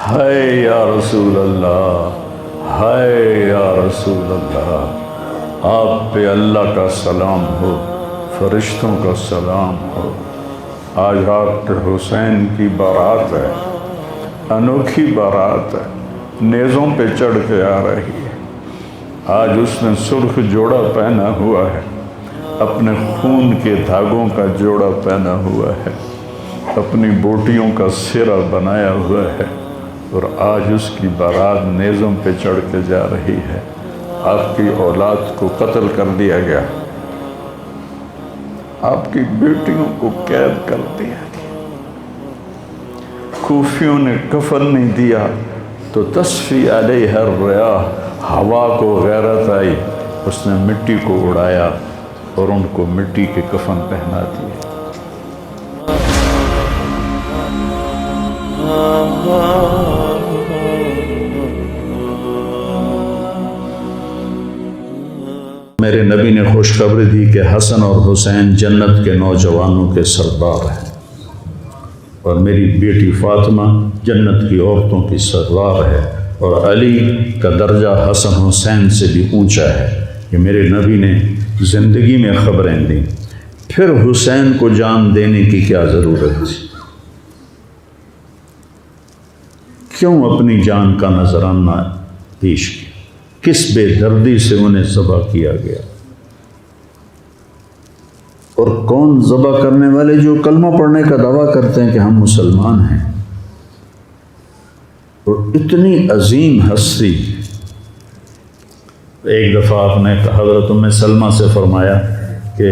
ہے یا رسول اللہ، ہے یا رسول اللہ، آپ پہ اللہ کا سلام ہو، فرشتوں کا سلام ہو۔ آج ڈاکٹر حسین کی بارات ہے، انوکھی بارات ہے، نیزوں پہ چڑھ کے آ رہی ہے۔ آج اس نے سرخ جوڑا پہنا ہوا ہے، اپنے خون کے دھاگوں کا جوڑا پہنا ہوا ہے، اپنی بوٹیوں کا سرہ بنایا ہوا ہے، اور آج اس کی بارات نیزوں پہ چڑھ کے جا رہی ہے۔ آپ کی اولاد کو قتل کر دیا گیا، آپ کی بیٹیوں کو قید کر دیا گیا، کوفیوں نے کفن نہیں دیا تو تصفی علیہ الریاح، ہوا کو غیرت آئی، اس نے مٹی کو اڑایا اور ان کو مٹی کے کفن پہنا دیے۔ میرے نبی نے خوشخبری دی کہ حسن اور حسین جنت کے نوجوانوں کے سردار ہیں، اور میری بیٹی فاطمہ جنت کی عورتوں کی سردار ہے، اور علی کا درجہ حسن حسین سے بھی اونچا ہے۔ کہ میرے نبی نے زندگی میں خبریں دیں، پھر حسین کو جان دینے کی کیا ضرورت تھی؟ کیوں اپنی جان کا نذرانہ پیش کیا؟ کس بے دردی سے انہیں ذبح کیا گیا؟ اور کون ذبح کرنے والے جو کلمہ پڑھنے کا دعویٰ کرتے ہیں کہ ہم مسلمان ہیں، اور اتنی عظیم ہستی۔ ایک دفعہ آپ نے حضرت ام سلمہ سے فرمایا کہ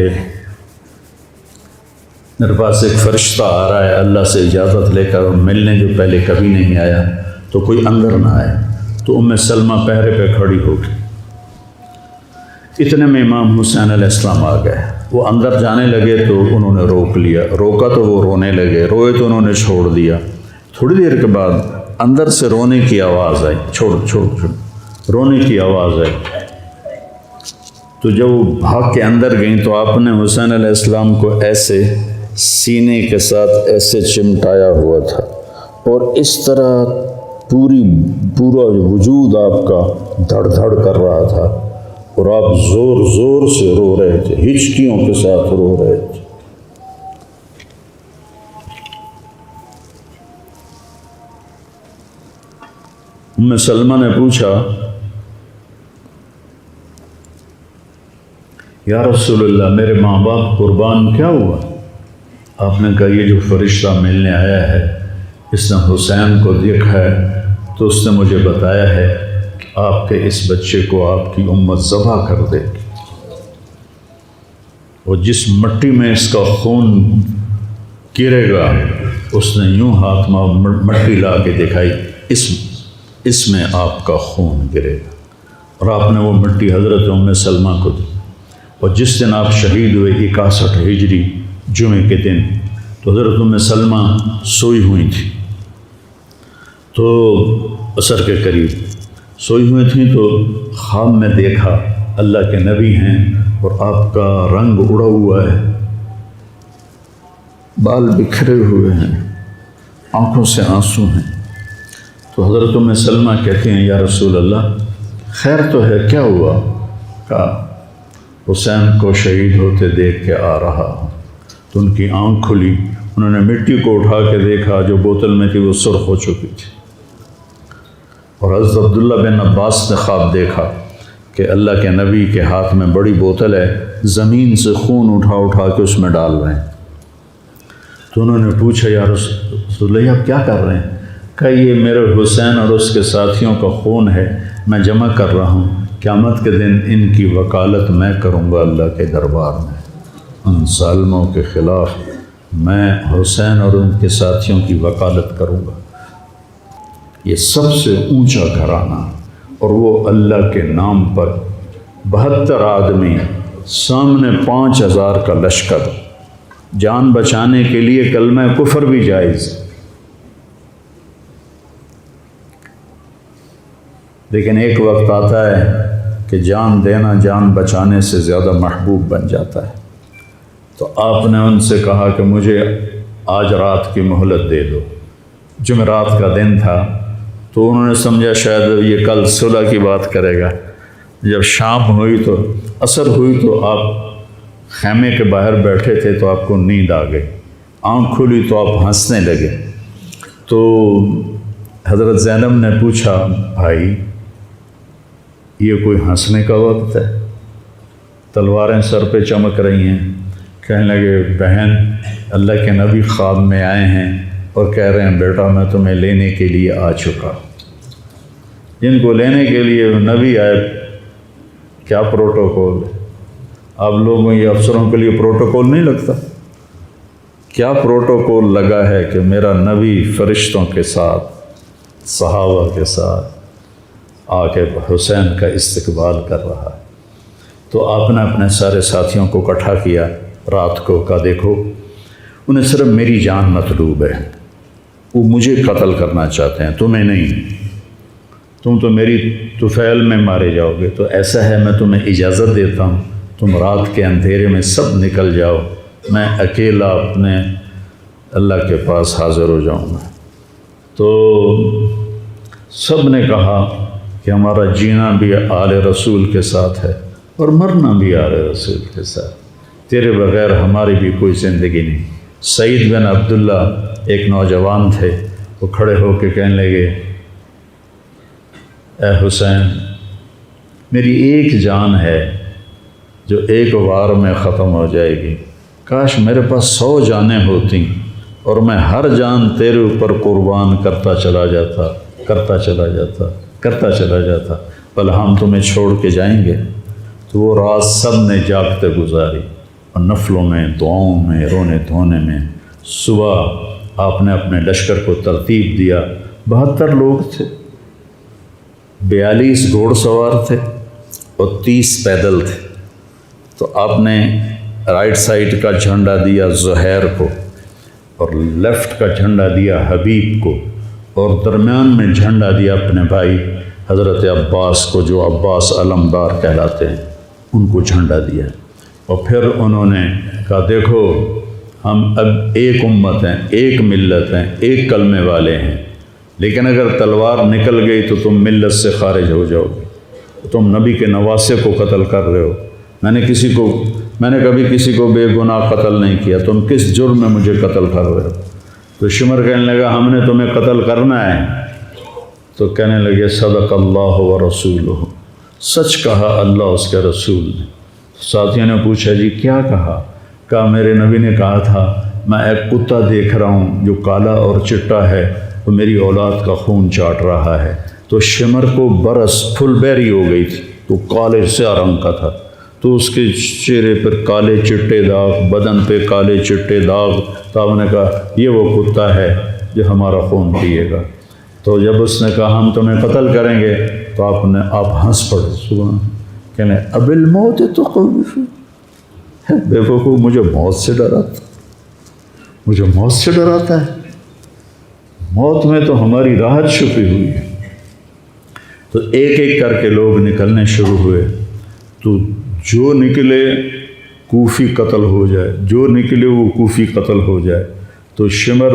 میرے پاس ایک فرشتہ آ رہا ہے اللہ سے اجازت لے کر، اور ملنے جو پہلے کبھی نہیں آیا، تو کوئی اندر نہ آئے۔ تو ام سلمہ پہرے پہ کھڑی ہو گئی۔ اتنے میں امام حسین علیہ السلام آ گئے۔ وہ اندر جانے لگے تو انہوں نے روک لیا، روکا تو وہ رونے لگے، روئے تو انہوں نے چھوڑ دیا۔ تھوڑی دیر کے بعد اندر سے رونے کی آواز آئی، چھوڑ رونے کی آواز آئی۔ تو جب وہ بھاگ کے اندر گئیں تو آپ نے حسین علیہ السلام کو ایسے سینے کے ساتھ ایسے چمٹایا ہوا تھا، اور اس طرح پورا وجود آپ کا دھڑ دھڑ کر رہا تھا، اور آپ زور زور سے رو رہے تھے، ہچکیوں کے ساتھ رو رہے تھے۔ ام سلمہ نے پوچھا، یا رسول اللہ میرے ماں باپ قربان کیا ہوا؟ آپ نے کہا یہ جو فرشتہ ملنے آیا ہے اس نے حسین کو دیکھا ہے، تو اس نے مجھے بتایا ہے کہ آپ کے اس بچے کو آپ کی امت ذبح کر دے گی، اور جس مٹی میں اس کا خون گرے گا، اس نے یوں ہاتھ میں مٹی لا کے دکھائی، اس میں آپ کا خون گرے گا، اور آپ نے وہ مٹی حضرت ام سلمہ کو دی۔ اور جس دن آپ شہید ہوئے 61 ہجری جمعے کے دن، تو حضرت ام سلمہ سوئی ہوئی تھی، تو عصر کے قریب سوئی ہوئی تھیں، تو خواب میں دیکھا اللہ کے نبی ہیں اور آپ کا رنگ اڑا ہوا ہے، بال بکھرے ہوئے ہیں، آنکھوں سے آنسو ہیں۔ تو حضرت ام سلمہ کہتے ہیں یا رسول اللہ خیر تو ہے، کیا ہوا؟ کہا حسین کو شہید ہوتے دیکھ کے آ رہا ہوں۔ تو ان کی آنکھ کھلی، انہوں نے مٹی کو اٹھا کے دیکھا، جو بوتل میں تھی وہ سرخ ہو چکی تھی، اور حضرت عبداللہ بن عباس نے خواب دیکھا کہ اللہ کے نبی کے ہاتھ میں بڑی بوتل ہے، زمین سے خون اٹھا کے اس میں ڈال رہے ہیں۔ تو انہوں نے پوچھا یا رسول اللہ آپ کیا کر رہے ہیں؟ کہ یہ میرے حسین اور اس کے ساتھیوں کا خون ہے، میں جمع کر رہا ہوں، قیامت کے دن ان کی وکالت میں کروں گا اللہ کے دربار میں، ان ظالموں کے خلاف میں حسین اور ان کے ساتھیوں کی وکالت کروں گا۔ یہ سب سے اونچا گھرانہ، اور وہ اللہ کے نام پر 72 آدمی، سامنے 5000 کا لشکر، جان بچانے کے لیے کلمہ کفر بھی جائز، لیکن ایک وقت آتا ہے کہ جان دینا جان بچانے سے زیادہ محبوب بن جاتا ہے۔ تو آپ نے ان سے کہا کہ مجھے آج رات کی مہلت دے دو۔ جمعرات کا دن تھا، تو انہوں نے سمجھا شاید یہ کل صلح کی بات کرے گا۔ جب شام ہوئی تو عصر ہوئی تو آپ خیمے کے باہر بیٹھے تھے تو آپ کو نیند آ گئی، آنکھ کھلی تو آپ ہنسنے لگے۔ تو حضرت زینب نے پوچھا بھائی یہ کوئی ہنسنے کا وقت ہے؟ تلواریں سر پہ چمک رہی ہیں۔ کہنے لگے بہن اللہ کے نبی خواب میں آئے ہیں اور کہہ رہے ہیں بیٹا میں تمہیں لینے کے لیے آ چکا۔ جن کو لینے کے لیے نبی آئے کیا پروٹوکول ہے؟ آپ لوگوں یہ افسروں کے لیے پروٹوکول نہیں لگتا؟ کیا پروٹوکول لگا ہے کہ میرا نبی فرشتوں کے ساتھ صحابہ کے ساتھ آ کے حسین کا استقبال کر رہا ہے۔ تو آپ نے اپنے سارے ساتھیوں کو اکٹھا کیا رات کو، کہا دیکھو انہیں صرف میری جان مطلوب ہے، وہ مجھے قتل کرنا چاہتے ہیں تمہیں نہیں، تم تو میری طفیل میں مارے جاؤ گے، تو ایسا ہے میں تمہیں اجازت دیتا ہوں تم رات کے اندھیرے میں سب نکل جاؤ، میں اکیلا اپنے اللہ کے پاس حاضر ہو جاؤں گا۔ تو سب نے کہا کہ ہمارا جینا بھی آل رسول کے ساتھ ہے اور مرنا بھی آل رسول کے ساتھ، تیرے بغیر ہماری بھی کوئی زندگی نہیں۔ سعید بن عبداللہ ایک نوجوان تھے، وہ کھڑے ہو کے کہنے لگے اے حسین میری ایک جان ہے جو ایک وار میں ختم ہو جائے گی، کاش میرے پاس 100 جانیں ہوتیں اور میں ہر جان تیرے اوپر قربان کرتا چلا جاتا بل ہم تمہیں چھوڑ کے جائیں گے۔ تو وہ رات سب نے جاگتے گزاری اور نفلوں میں، دعاؤں میں، رونے دھونے میں۔ صبح آپ نے اپنے لشکر کو ترتیب دیا، 72 لوگ تھے، 42 گھوڑ سوار تھے اور 30 پیدل تھے۔ تو آپ نے رائٹ سائڈ کا جھنڈا دیا زہیر کو اور لیفٹ کا جھنڈا دیا حبیب کو اور درمیان میں جھنڈا دیا اپنے بھائی حضرت عباس کو، جو عباس علمدار کہلاتے ہیں، ان کو جھنڈا دیا۔ اور پھر انہوں نے کہا دیکھو ہم اب ایک امت ہیں، ایک ملت ہیں، ایک کلمے والے ہیں، لیکن اگر تلوار نکل گئی تو تم ملت سے خارج ہو جاؤ گے، تم نبی کے نواسے کو قتل کر رہے ہو، میں نے کبھی کسی کو بے گناہ قتل نہیں کیا، تم کس جرم میں مجھے قتل کر رہے ہو؟ تو شمر کہنے لگا ہم نے تمہیں قتل کرنا ہے۔ تو کہنے لگے صدق اللہ و رسولہ، سچ کہا اللہ اس کے رسول نے۔ ساتھیوں نے پوچھا جی کیا کہا؟ کہا میرے نبی نے کہا تھا میں ایک کتا دیکھ رہا ہوں جو کالا اور چٹا ہے، وہ میری اولاد کا خون چاٹ رہا ہے۔ تو شمر کو برس پھل بیری ہو گئی تھی، تو کالے سیاہ رنگ کا تھا، تو اس کے چہرے پر کالے چٹے داغ، بدن پہ کالے چٹے داغ۔ تو آپ نے کہا یہ وہ کتا ہے جو ہمارا خون پیے گا۔ تو جب اس نے کہا ہم تمہیں قتل کریں گے تو آپ ہنس پڑے، سبحان، کہنے اب الموت تو خوف، بے وقوف مجھے موت سے ڈراتا ہے، موت میں تو ہماری راحت چھپی ہوئی ہے۔ تو ایک ایک کر کے لوگ نکلنے شروع ہوئے، تو جو نکلے کوفی قتل ہو جائے، جو نکلے وہ کوفی قتل ہو جائے۔ تو شمر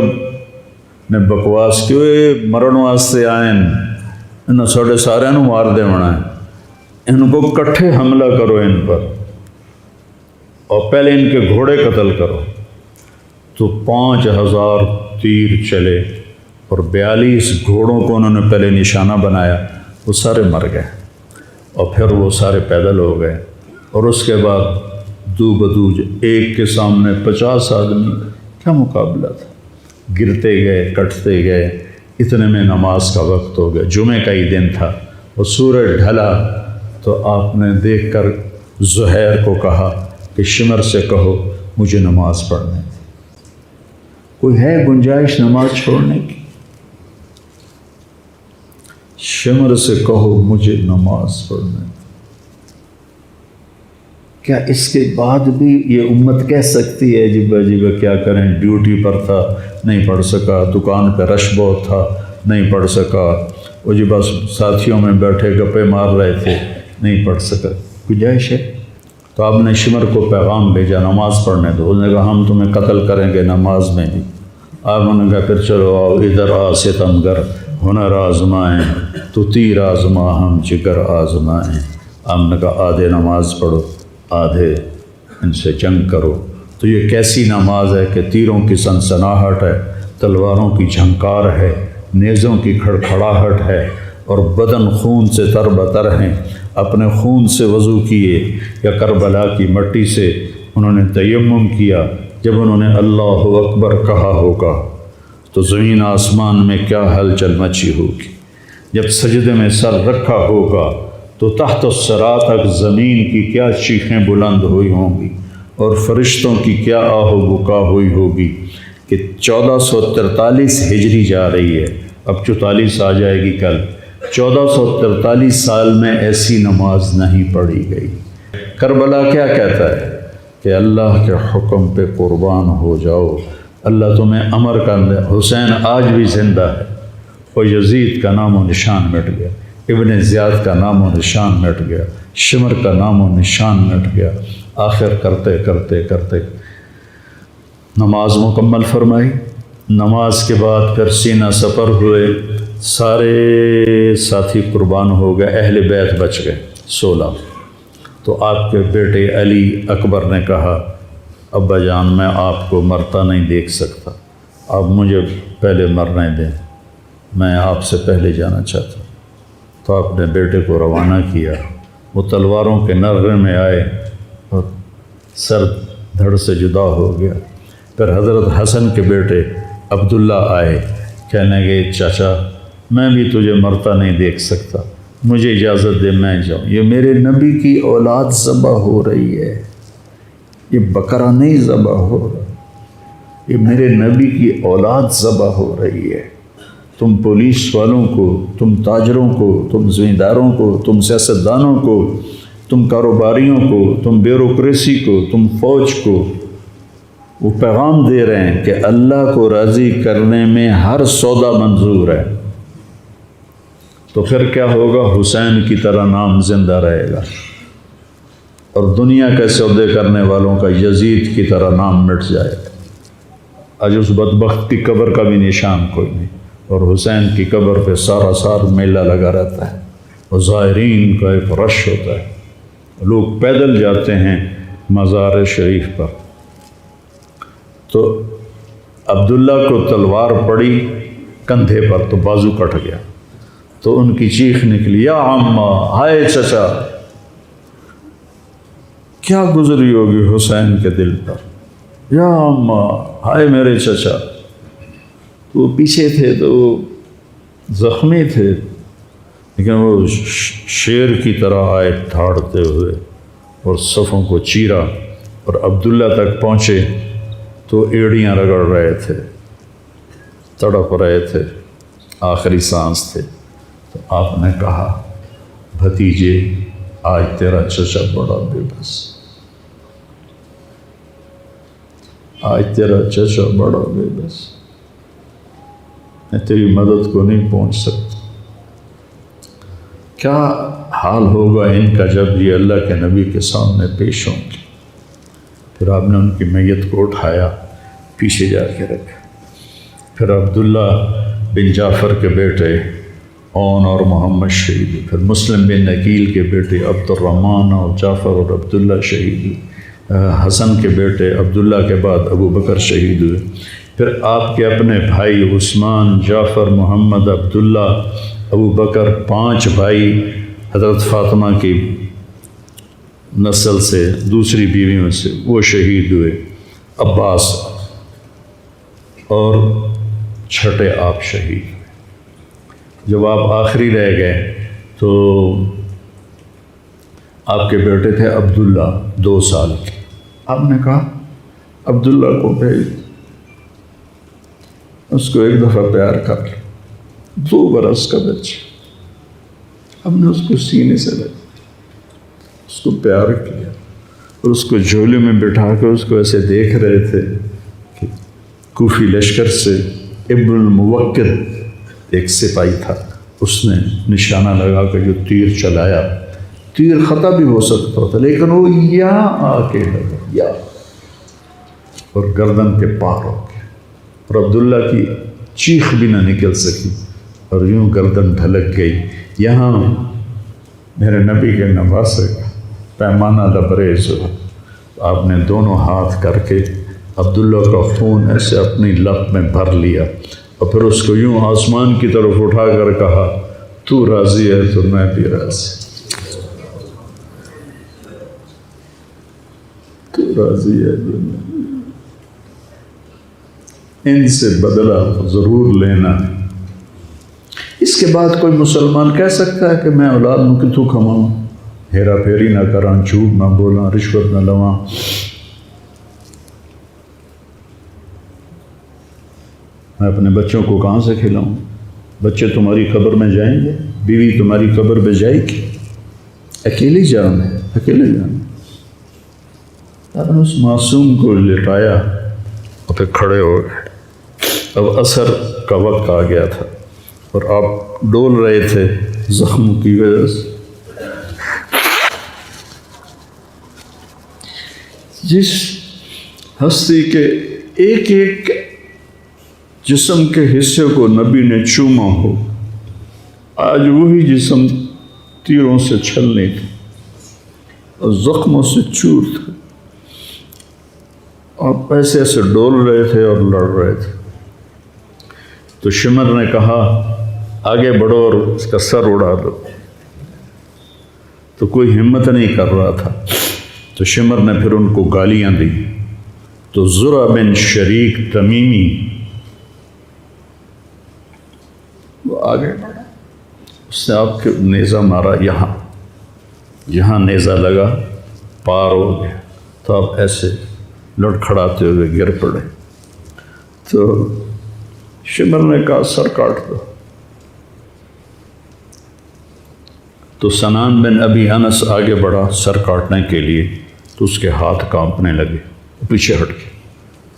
نے بکواس کی مرن واسطے آئے انہوں ساڑھے سارے مار دے ہونا ہے، ان کو کٹھے حملہ کرو ان پر اور پہلے ان کے گھوڑے قتل کرو۔ تو 5000 تیر چلے اور 42 گھوڑوں کو انہوں نے پہلے نشانہ بنایا، وہ سارے مر گئے اور پھر وہ سارے پیدل ہو گئے۔ اور اس کے بعد دو بدو ایک کے سامنے 50 آدمی، کیا مقابلہ تھا، گرتے گئے، کٹتے گئے، اتنے میں نماز کا وقت ہو گیا، جمعہ کا ہی دن تھا اور سورج ڈھلا۔ تو آپ نے دیکھ کر زہیر کو کہا کہ شمر سے کہو مجھے نماز پڑھنے دے، کوئی ہے گنجائش نماز چھوڑنے کی؟ شمر سے کہو مجھے نماز پڑھنے دے۔ کیا اس کے بعد بھی یہ امت کہہ سکتی ہے جی کیا کریں، ڈیوٹی پر تھا نہیں پڑھ سکا، دکان پہ رش بہت تھا نہیں پڑھ سکا، وہ جی بس ساتھیوں میں بیٹھے گپے مار رہے تھے نہیں پڑھ سکا، گنجائش ہے؟ تو آپ نے شمر کو پیغام بھیجا نماز پڑھنے دو، انہوں نے کہا ہم تمہیں قتل کریں گے نماز میں بھی۔ آپ نے کہا پھر چلو آؤ ادھر ستمگر، ہنر آزمائیں تو تیر آزما ہم جگر آزمائیں۔ آپ نے کہا آدھے نماز پڑھو، آدھے ان سے جنگ کرو۔ تو یہ کیسی نماز ہے کہ تیروں کی سنسناہٹ ہے، تلواروں کی جھنکار ہے، نیزوں کی کھڑکھڑاہٹ ہے، اور بدن خون سے تر بتر ہیں۔ اپنے خون سے وضو کیے یا کربلا کی مٹی سے انہوں نے تیمم کیا۔ جب انہوں نے اللہ اکبر کہا ہوگا تو زمین آسمان میں کیا ہلچل مچی ہوگی۔ جب سجدے میں سر رکھا ہوگا تو تحت الثری تک زمین کی کیا چیخیں بلند ہوئی ہوں گی، اور فرشتوں کی کیا آہ و بکا ہوئی ہوگی کہ 1443 ہجری جا رہی ہے، اب 44 آ جائے گی کل۔ 1443 سال میں ایسی نماز نہیں پڑھی گئی۔ کربلا کیا کہتا ہے کہ اللہ کے حکم پہ قربان ہو جاؤ، اللہ تمہیں امر کر دے۔ حسین آج بھی زندہ ہے، اور یزید کا نام و نشان مٹ گیا، ابن زیاد کا نام و نشان مٹ گیا، شمر کا نام و نشان مٹ گیا۔ آخر کرتے کرتے کرتے نماز مکمل فرمائی۔ نماز کے بعد پھر سینہ سپر ہوئے، سارے ساتھی قربان ہو گئے، اہل بیت بچ گئے 16۔ تو آپ کے بیٹے علی اکبر نے کہا ابا جان میں آپ کو مرتا نہیں دیکھ سکتا، آپ مجھے پہلے مرنے دیں، میں آپ سے پہلے جانا چاہتا ہوں۔ تو آپ نے بیٹے کو روانہ کیا، وہ تلواروں کے نرغے میں آئے اور سر دھڑ سے جدا ہو گیا۔ پھر حضرت حسن کے بیٹے عبداللہ آئے، کہنے گے چاچا میں بھی تجھے مرتا نہیں دیکھ سکتا، مجھے اجازت دے میں جاؤں، یہ میرے نبی کی اولاد ذبح ہو رہی ہے، یہ بکرا نہیں ذبح ہو رہا، یہ میرے نبی کی اولاد ذبح ہو رہی ہے۔ تم پولیس والوں کو، تم تاجروں کو، تم زمینداروں کو، تم سیاستدانوں کو، تم کاروباریوں کو، تم بیوروکریسی کو، تم فوج کو وہ پیغام دے رہے ہیں کہ اللہ کو راضی کرنے میں ہر سودا منظور ہے۔ تو پھر کیا ہوگا؟ حسین کی طرح نام زندہ رہے گا، اور دنیا کے سودے کرنے والوں کا یزید کی طرح نام مٹ جائے گا۔ آج اس بدبخت کی قبر کا بھی نشان کوئی نہیں، اور حسین کی قبر پہ سارا سال میلہ لگا رہتا ہے، اور زائرین کا ایک رش ہوتا ہے، لوگ پیدل جاتے ہیں مزار شریف پر۔ تو عبداللہ کو تلوار پڑی کندھے پر تو بازو کٹ گیا، تو ان کی چیخ نکلی یا عمّا، ہائے چچا، کیا گزری ہوگی حسین کے دل پر، یا عمّا، ہائے میرے چچا۔ تو وہ پیچھے تھے تو وہ زخمی تھے، لیکن وہ شیر کی طرح آئے دھاڑتے ہوئے اور صفوں کو چیرا، اور عبداللہ تک پہنچے تو ایڑیاں رگڑ رہے تھے، تڑپ رہے تھے، آخری سانس تھے۔ تو آپ نے کہا بھتیجے آج تیرا چچا بڑا بے بس، آج تیرا چچا بڑا بے بس، میں تیری مدد کو نہیں پہنچ سکتا۔ کیا حال ہوگا ان کا جب یہ اللہ کے نبی کے سامنے پیش ہوں گے۔ پھر آپ نے ان کی میت کو اٹھایا، پیچھے جا کے رکھا۔ پھر عبداللہ بن جعفر کے بیٹے اون اور محمد شہید ہوئے، پھر مسلم بن عقیل کے بیٹے عبد الرحمن اور جعفر اور عبداللہ شہید ہوئے، حسن کے بیٹے عبداللہ کے بعد ابو بکر شہید ہوئے، پھر آپ کے اپنے بھائی عثمان، جعفر، محمد، عبداللہ، ابو بکر، 5 بھائی حضرت فاطمہ کی نسل سے، دوسری بیویوں سے، وہ شہید ہوئے، عباس، اور چھٹے آپ شہید ہوئے۔ جب آپ آخری رہ گئے تو آپ کے بیٹے تھے عبداللہ 2 سال کے، آپ نے کہا عبداللہ کو بھیج، اس کو ایک دفعہ پیار کر لیا، 2 برس کا بچہ، ہم نے اس کو سینے سے لگا، اس کو پیار کیا، اور اس کو جھولے میں بٹھا کے اس کو ایسے دیکھ رہے تھے کہ کوفی لشکر سے ابن الموکل ایک سپاہی تھا، اس نے نشانہ لگا کے جو تیر چلایا، تیر خطا بھی ہو سکتا تھا، لیکن وہ یہاں آ کے لگا، یا اور گردن کے پار ہو گیا، اور عبداللہ کی چیخ بھی نہ نکل سکی، اور یوں گردن ڈھلک گئی۔ یہاں میرے نبی کے نواسے کا پیمانہ لبریز ہوا، آپ نے دونوں ہاتھ کر کے عبداللہ کا خون ایسے اپنی لب میں بھر لیا، اور پھر اس کو یوں آسمان کی طرف اٹھا کر کہا، تو راضی ہے تو میں بھی راضی، تو راضی ہے تو میں بھی۔ ان سے بدلہ ضرور لینا۔ اس کے بعد کوئی مسلمان کہہ سکتا ہے کہ میں اولاد نو کتوں کھماؤں، ہیرا پھیری نہ کراں، جھوٹ نہ بولاں، رشوت نہ لواں؟ میں اپنے بچوں کو کہاں سے کھلاؤں؟ بچے تمہاری قبر میں جائیں گے، بیوی تمہاری قبر پہ جائے گی، اکیلی جانا ہے، اکیلے جانا۔ آپ نے اس معصوم کو لٹایا اور پھر کھڑے ہو گئے۔ اب عصر کا وقت آ گیا تھا اور آپ ڈول رہے تھے زخم کی وجہ سے۔ جس ہستی کے ایک ایک جسم کے حصے کو نبی نے چوما ہو، آج وہی جسم تیروں سے چھلنے تھے اور زخموں سے چور تھے، آپ ایسے ایسے ڈول رہے تھے اور لڑ رہے تھے۔ تو شمر نے کہا آگے بڑھو اور اس کا سر اڑا دو، تو کوئی ہمت نہیں کر رہا تھا۔ تو شمر نے پھر ان کو گالیاں دی، تو زرع بن شریک تمیمی وہ آگے بڑھا، اس نے آپ کے نیزہ مارا، یہاں نیزہ لگا، پار ہو گیا، تو آپ ایسے لڑکھڑاتے ہوئے گر پڑے۔ تو شمر نے کہا سر کاٹ دو۔ تو سنان بن ابی انس آگے بڑھا سر کاٹنے کے لیے، تو اس کے ہاتھ کانپنے لگے، پیچھے ہٹ گئے۔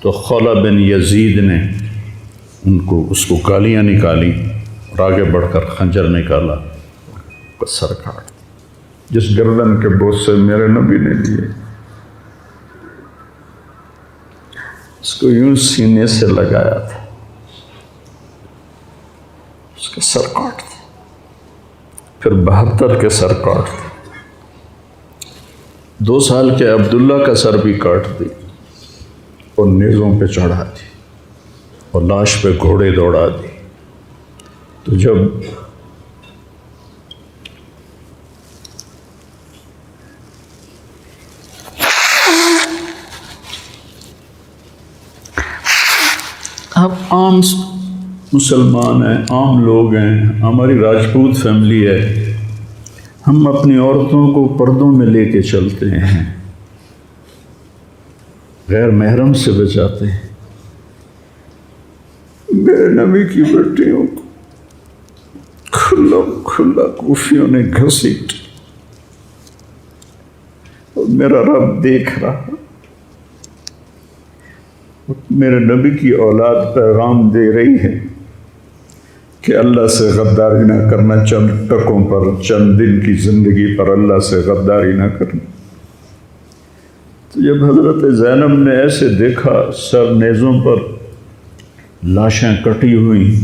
تو خولہ بن یزید نے اس کو گالیاں نکالی اور آگے بڑھ کر خنجر نکالا، سر کاٹ، جس گردن کے بوسے میرے نبی نے لیے، اس کو یوں سینے سے لگایا تھا، اس کا سر کاٹ دیا۔ پھر 72 کے سر کاٹ دی، 2 سال کے عبداللہ کا سر بھی کاٹ دی اور نیزوں پہ چڑھا دی اور لاش پہ گھوڑے دوڑا دی۔ تو جب اب عام مسلمان ہیں، عام لوگ ہیں، ہماری راجپوت فیملی ہے، ہم اپنی عورتوں کو پردوں میں لے کے چلتے ہیں، غیر محرم سے بچاتے ہیں۔ میرے نبی کی بیٹیوں کو کھلا کوفیوں نے گھسیٹ، اور میرا رب دیکھ رہا، میرے نبی کی اولاد پیغام دے رہی ہے کہ اللہ سے غداری نہ کرنا، چند ٹکوں پر، چند دن کی زندگی پر اللہ سے غداری نہ کرنا۔ تو جب حضرت زینب نے ایسے دیکھا سر نیزوں پر لاشیں کٹی ہوئی،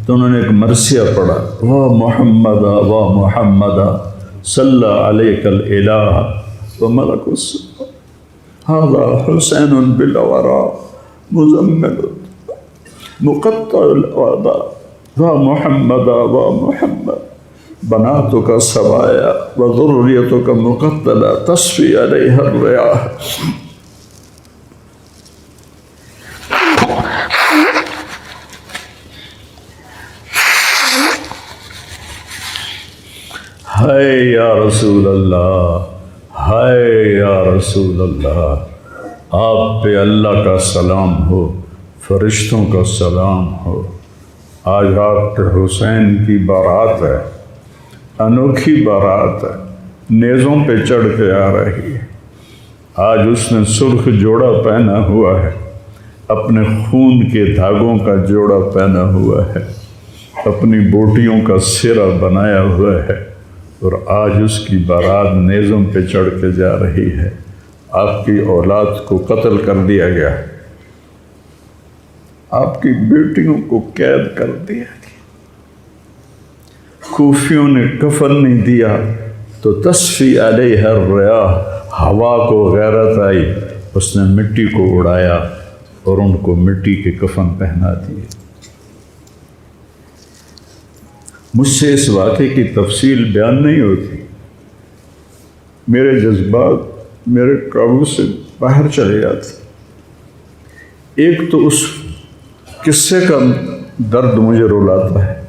تو انہوں نے ایک مرثیہ پڑھا، وا محمدا وا محمدا صلی علیک الالہ وملک السماء ھذا حسین بالورا مزمل مقطع الوعداء وا محمدا وا محمد بناتک سبایا وذریتک مقتلہ تصفی علیہ الریاح۔ ہائے یا رسول اللہ، ہائے یا رسول اللہ، آپ پہ اللہ کا سلام ہو، فرشتوں کا سلام ہو۔ آج آپ کے حسین کی بارات ہے، انوکھی بارات ہے، نیزوں پہ چڑھ کے آ رہی ہے۔ آج اس نے سرخ جوڑا پہنا ہوا ہے، اپنے خون کے دھاگوں کا جوڑا پہنا ہوا ہے، اپنی بوٹیوں کا سرہ بنایا ہوا ہے، اور آج اس کی بارات نیزوں پہ چڑھ کے جا رہی ہے۔ آپ کی اولاد کو قتل کر دیا گیا، آپ کی بیٹیوں کو قید کر دیا گیا، کوفیوں نے کفن نہیں دیا تو تصفی علیہ الریاح، ہوا کو غیرت آئی، اس نے مٹی کو اڑایا اور ان کو مٹی کے کفن پہنا دیے۔ مجھ سے اس واقعے کی تفصیل بیان نہیں ہوتی، میرے جذبات میرے قابو سے باہر چلے جاتے۔ ایک تو اس قصے کا درد مجھے رلاتا ہے،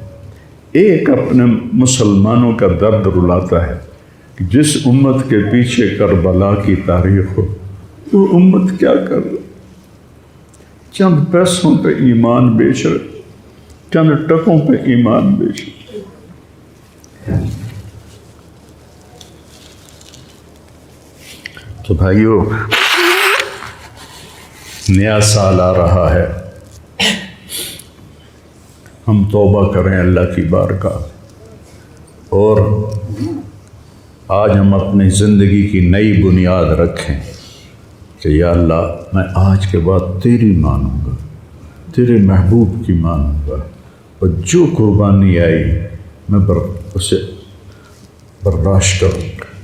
ایک اپنے مسلمانوں کا درد رلاتا ہے کہ جس امت کے پیچھے کربلا کی تاریخ ہو، وہ امت کیا کر رہی؟ چند پیسوں پہ ایمان بیچ رہے، چند ٹکوں پہ ایمان بیچ رہے۔ تو بھائیو، نیا سال آ رہا ہے، ہم توبہ کریں اللہ کی بارگاہ، اور آج ہم اپنی زندگی کی نئی بنیاد رکھیں کہ یا اللہ میں آج کے بعد تیری مانوں گا، تیرے محبوب کی مانوں گا، اور جو قربانی آئی میں اسے برداشت کروں گا۔